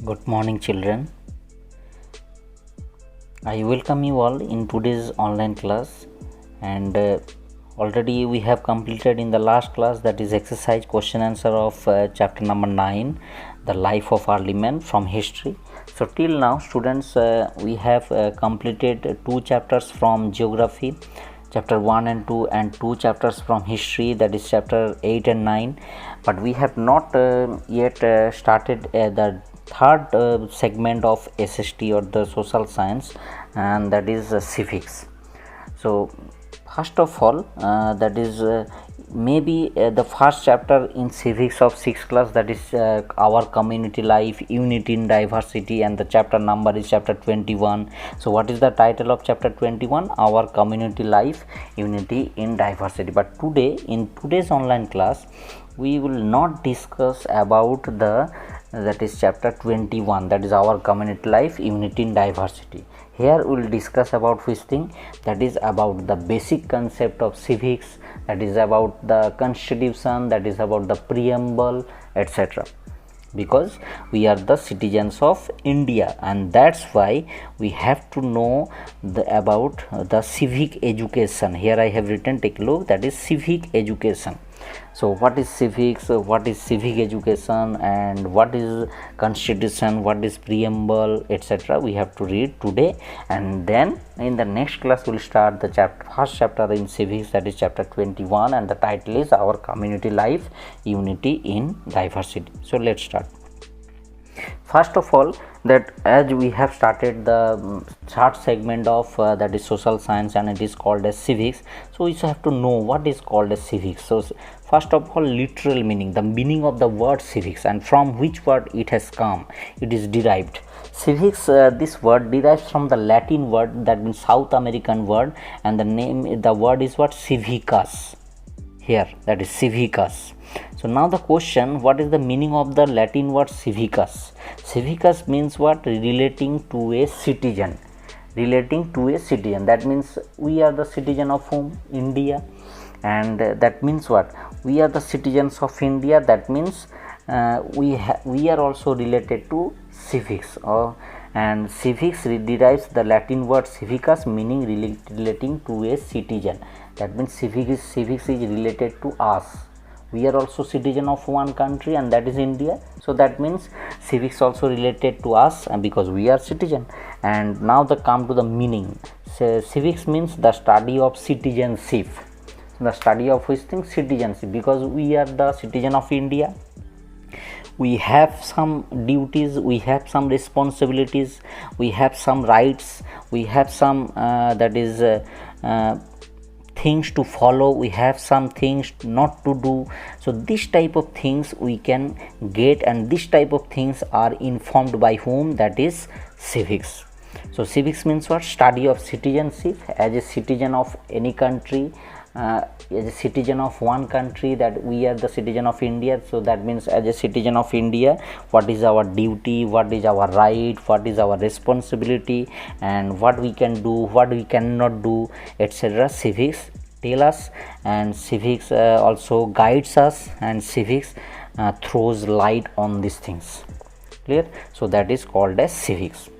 Good morning, children. I welcome you all in today's online class. And already we have completed in the last class, that is exercise question answer of chapter number 9, the life of early man from history. So till now, students, we have completed 2 chapters from geography, chapter 1 and 2, and 2 chapters from history, that is chapter 8 and 9. But we have not yet started the third segment of SST, or the social science, and that is civics. So first of all, that is maybe the first chapter in civics of 6th class, that is our community life, unity in diversity, and the chapter number is chapter 21. So what is the title of chapter 21? Our community life, unity in diversity. But today, in today's online class, we will not discuss about the that is chapter 21, that is our community life, unity in diversity. Here we will discuss about which thing? That is about the basic concept of civics, that is about the constitution, that is about the preamble, etc. Because we are the citizens of India, and that's why we have to know about the civic education. Here I have written, take a look, that is civic education. So what is civics, what is civic education, and what is constitution, what is preamble, etc. we have to read today, and then in the next class we'll start the first chapter in civics, that is chapter 21, and the title is our community life, unity in diversity. So let's start. First of all, that as we have started the third segment of that is social science, and it is called as civics, so we have to know what is called as civics. So first of all, literal meaning, the meaning of the word civics, and from which word it has come, it is derived. Civics, this word derives from the Latin word, that means South American word, and the word is what? Civicus. Here, that is civicus. So now the question, what is the meaning of the Latin word civicus? Civicus means what? Relating to a citizen. Relating to a citizen, that means we are the citizen of whom? India. And that means what? We are the citizens of India, that means we are also related to civics, and civics derives the Latin word civicus, meaning relating to a citizen. That means civics is related to us. We are also citizen of one country, and that is India. So that means civics also related to us, because we are citizen. And now the come to the meaning. So civics means the study of citizenship. The study of which thing? Citizenship, because we are the citizen of India. We have some duties, we have some responsibilities, we have some rights, we have some things to follow, we have some things not to do. So this type of things we can get, and this type of things are informed by whom? That is civics. So civics means what? Study of citizenship. As a citizen of any country, as a citizen of one country, that we are the citizen of India. So that means as a citizen of India, what is our duty, what is our right, what is our responsibility, and what we can do, what we cannot do, etc. Civics tell us, and civics also guides us, and civics throws light on these things. Clear? So that is called as civics.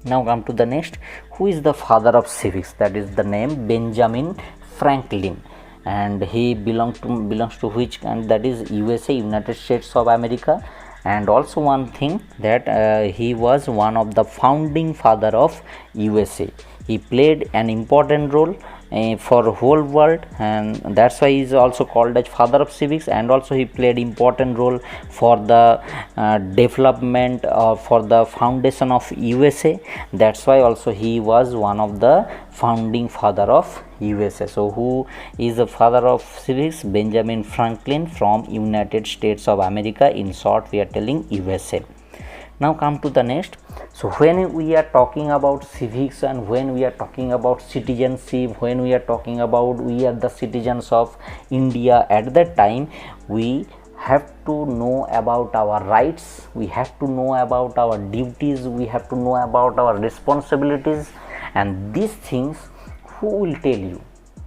Now come to the next. Who is the father of civics? That is the name Benjamin Franklin, and he belongs to which? And that is USA, United States of America. And also one thing, that he was one of the founding father of USA. He played an important role for whole world, and that's why he is also called as father of civics. And also he played important role for the development, or for the foundation of USA. That's why also he was one of the founding father of USA. So who is the father of civics? Benjamin Franklin from United States of America. In short, we are telling USA. Now come to the next. So when we are talking about civics, and when we are talking about citizenship, when we are talking about we are the citizens of India, at that time we have to know about our rights, we have to know about our duties, we have to know about our responsibilities. And these things, who will tell you?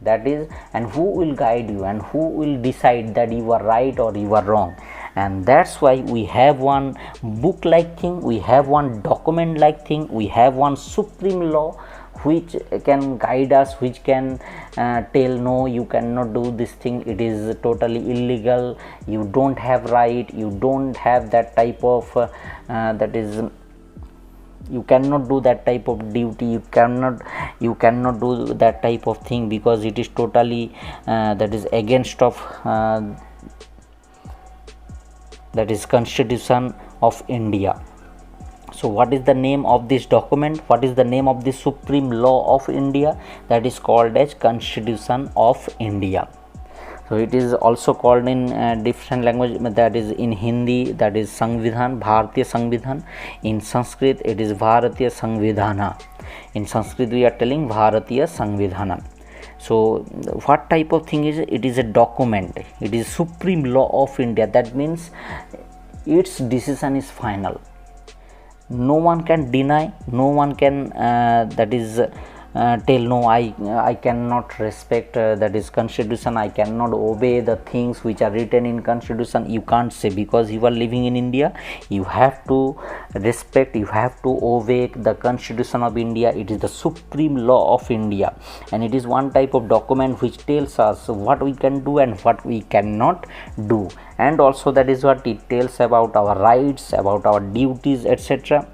That is, and who will guide you, and who will decide that you are right or you are wrong? and that's why we have one book like thing, we have one document like thing, we have one supreme law which can guide us, which can tell no, you cannot do this thing, it is totally illegal, you don't have right, you don't have that type of that is, you cannot do that type of duty, you cannot do that type of thing because it is totally that is against of that is Constitution of India. So what is the name of this document, what is the name of the supreme law of India? That is called as Constitution of India. So it is also called in different language, that is in Hindi that is Samvidhan, Bharatiya Samvidhan, in Sanskrit it is Bharatiya Samvidhana, in Sanskrit we are telling Bharatiya Samvidhana. So what type of thing is it? It is a document, it is supreme law of India, that means its decision is final, no one can deny, no one can that is tell no, I cannot respect that is Constitution, I cannot obey the things which are written in Constitution. You can't say, because you are living in India, you have to respect, you have to obey the Constitution of India. It is the supreme law of India, and it is one type of document which tells us what we can do and what we cannot do, and also that is what it tells about our rights, about our duties, etc.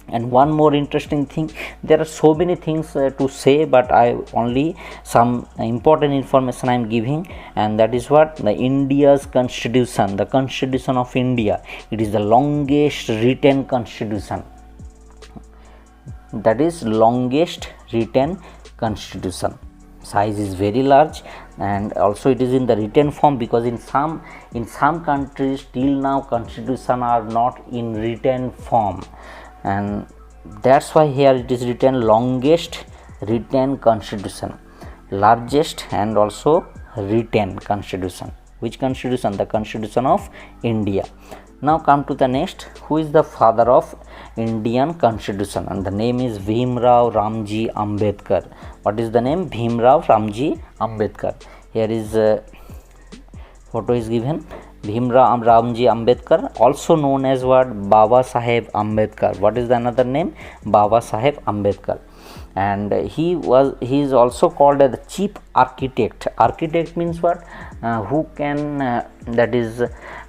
And one more interesting thing, there are so many things to say, but I only some important information I am giving, and that is what the India's Constitution, the Constitution of India, it is the longest written constitution, that is longest written constitution. Size is very large, and also it is in the written form, because in some countries till now constitution are not in written form, and that's why here it is written longest written constitution, largest and also written constitution. Which constitution? The Constitution of India. Now come to the next, who is the father of Indian Constitution, and the name is Bhimrao Ramji Ambedkar. What is the name? Bhimrao Ramji Ambedkar. Here is photo is given. Bhimrao Ramji Ambedkar, also known as what? Baba Saheb Ambedkar. What is the another name? Baba Saheb Ambedkar. And he is also called as the chief architect. Architect means what? Who can that is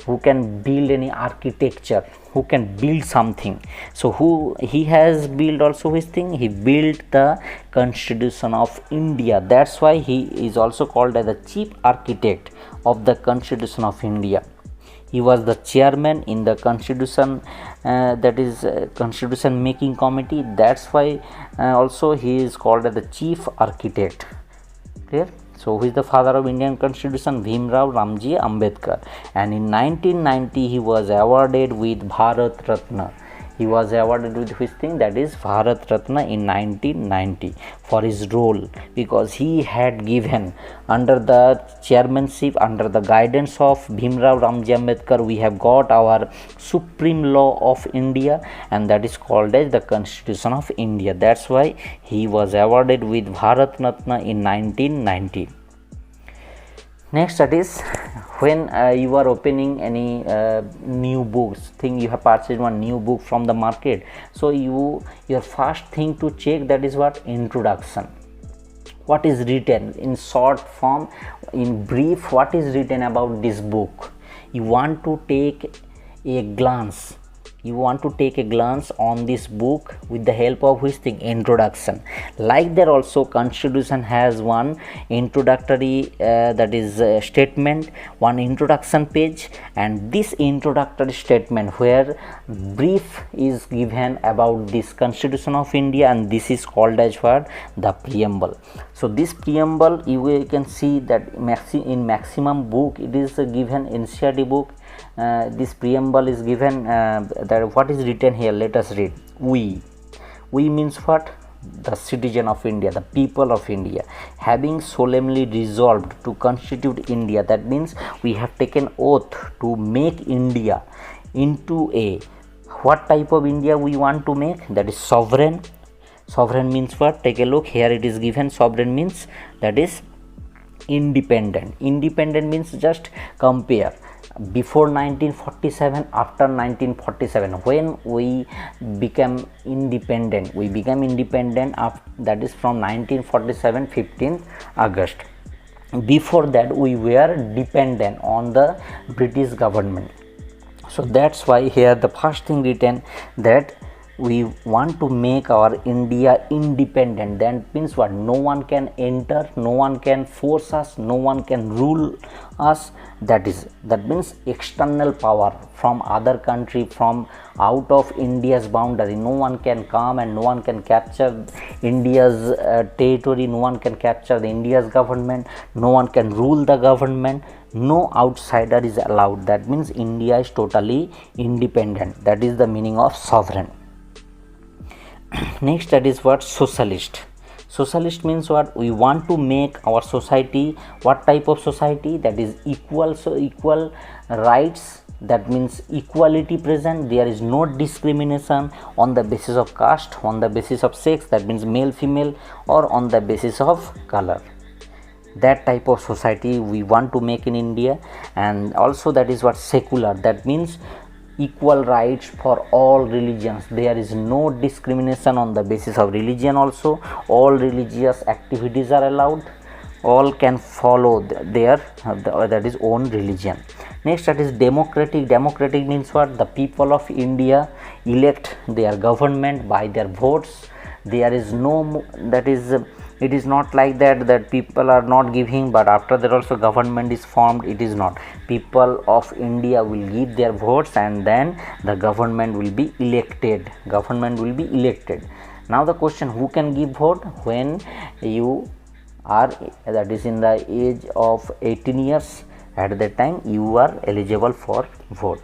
who can build any architecture, who can build something. So he has built also his thing, he built the Constitution of India. That's why he is also called as the chief architect of the Constitution of India. He was the chairman in the Constitution that is Constitution making committee. That's why also he is called as the chief architect. Clear? So who is the father of Indian Constitution? Bhimrao Ramji Ambedkar. And in 1990 he was awarded with Bharat Ratna. He was awarded with which thing? That is Bharat Ratna in 1990 for his role, because he had given under the chairmanship, under the guidance of Bhimrao Ramji Ambedkar, we have got our supreme law of India, and that is called as the Constitution of India. That's why he was awarded with Bharat Ratna in 1990. Next, that is when you are opening any new books thing, you have purchased one new book from the market, so your first thing to check, that is what? Introduction. What is written in short form, in brief, what is written about this book? You want to take a glance, on this book with the help of which thing? Introduction. Like that also Constitution has one introductory that is statement, one introduction page, and this introductory statement where brief is given about this Constitution of India, and this is called as what? The preamble. So this preamble, you can see that in maximum book it is given, NCERT book, this preamble is given. That what is written here? Let us read. We means what? The citizen of India, the people of India, having solemnly resolved to constitute India. That means we have taken oath to make India into a what type of India we want to make? That is sovereign. Sovereign means what? Take a look here, it is given. Sovereign means that is independent. Independent means just compare. before 1947, after 1947, when we became independent. That is from 1947 15th August. Before that we were dependent on the British government. So that's why here the first thing written that we want to make our India independent. That means what? No one can enter, no one can force us, no one can rule us. That means external power from other country, from out of India's boundary. No one can come and no one can capture India's territory. No one can capture the India's government. No one can rule the government. No outsider is allowed. That means India is totally independent. That is the meaning of sovereign. Next, that is what? Socialist. Socialist means what? We want to make our society, what type of society? That is equal. So equal rights, that means equality present. There is no discrimination on the basis of caste, on the basis of sex, that means male female, or on the basis of color. That type of society we want to make in India. And also that is what? Secular. That means equal rights for all religions. There is no discrimination on the basis of religion. Also all religious activities are allowed. All can follow their that is own religion. Next, that is democratic. Democratic means what? The people of India elect their government by their votes. There is no, that is, it is not like that people are not giving, but after that also government is formed. It is not. People of India will give their votes and then the government will be elected. Now the question, who can give vote? When you are, that is, in the age of 18 years, at that time you are eligible for vote.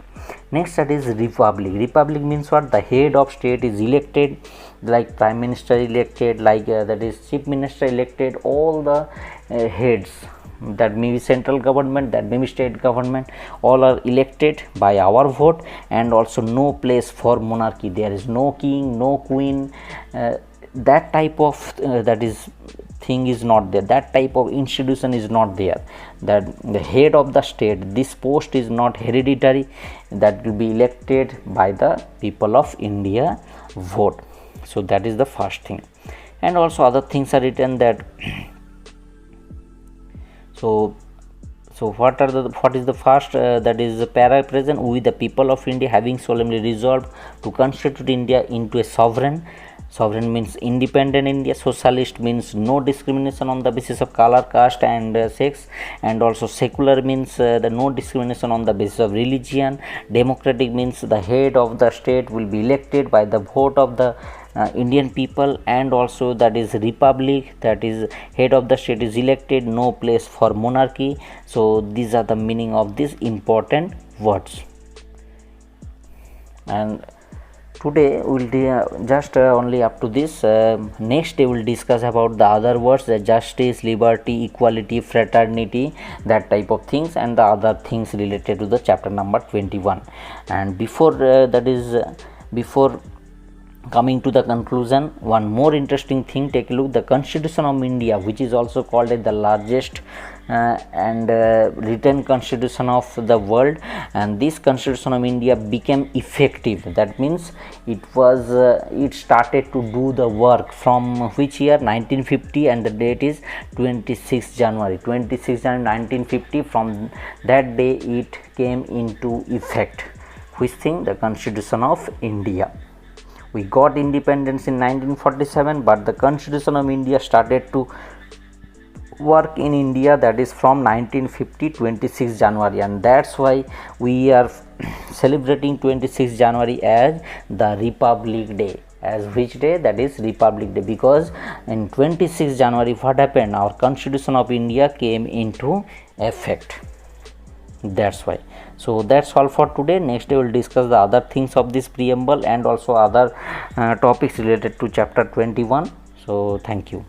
Next, that is republic. Republic means what? The head of state is elected, like prime minister elected, like that is chief minister elected. All the heads, that may be central government, that may be state government, all are elected by our vote. And also no place for monarchy. There is no king, no queen. That type of that is thing is not there. That type of institution is not there. That the head of the state, this post is not hereditary. That will be elected by the people of India vote. So that is the first thing. And also other things are written that so what is the first that is the para present? We the people of India having solemnly resolved to constitute India into a sovereign. Sovereign means independent India. Socialist means no discrimination on the basis of color, caste and sex. And also secular means the no discrimination on the basis of religion. Democratic means the head of the state will be elected by the vote of the Indian people. And also that is republic, that is head of the state is elected, no place for monarchy. So these are the meaning of these important words. And today we will just only up to this. Next day we will discuss about the other words, justice, liberty, equality, fraternity, that type of things, and the other things related to the chapter number 21. And before before coming to the conclusion, one more interesting thing, take a look. The Constitution of India, which is also called as the largest and written constitution of the world, and this Constitution of India became effective. That means it was it started to do the work from which year? 1950, and the date is 26 January 1950. From that day it came into effect. Which thing? The Constitution of India. We got independence in 1947, but the Constitution of India started to work in India, that is from 1950 26 January, and that's why we are celebrating 26 January as the Republic Day. As which day? That is Republic Day, because in 26 January what happened? Our Constitution of India came into effect. That's why. So that's all for today. Next day we'll discuss the other things of this preamble and also other topics related to chapter 21. So thank you.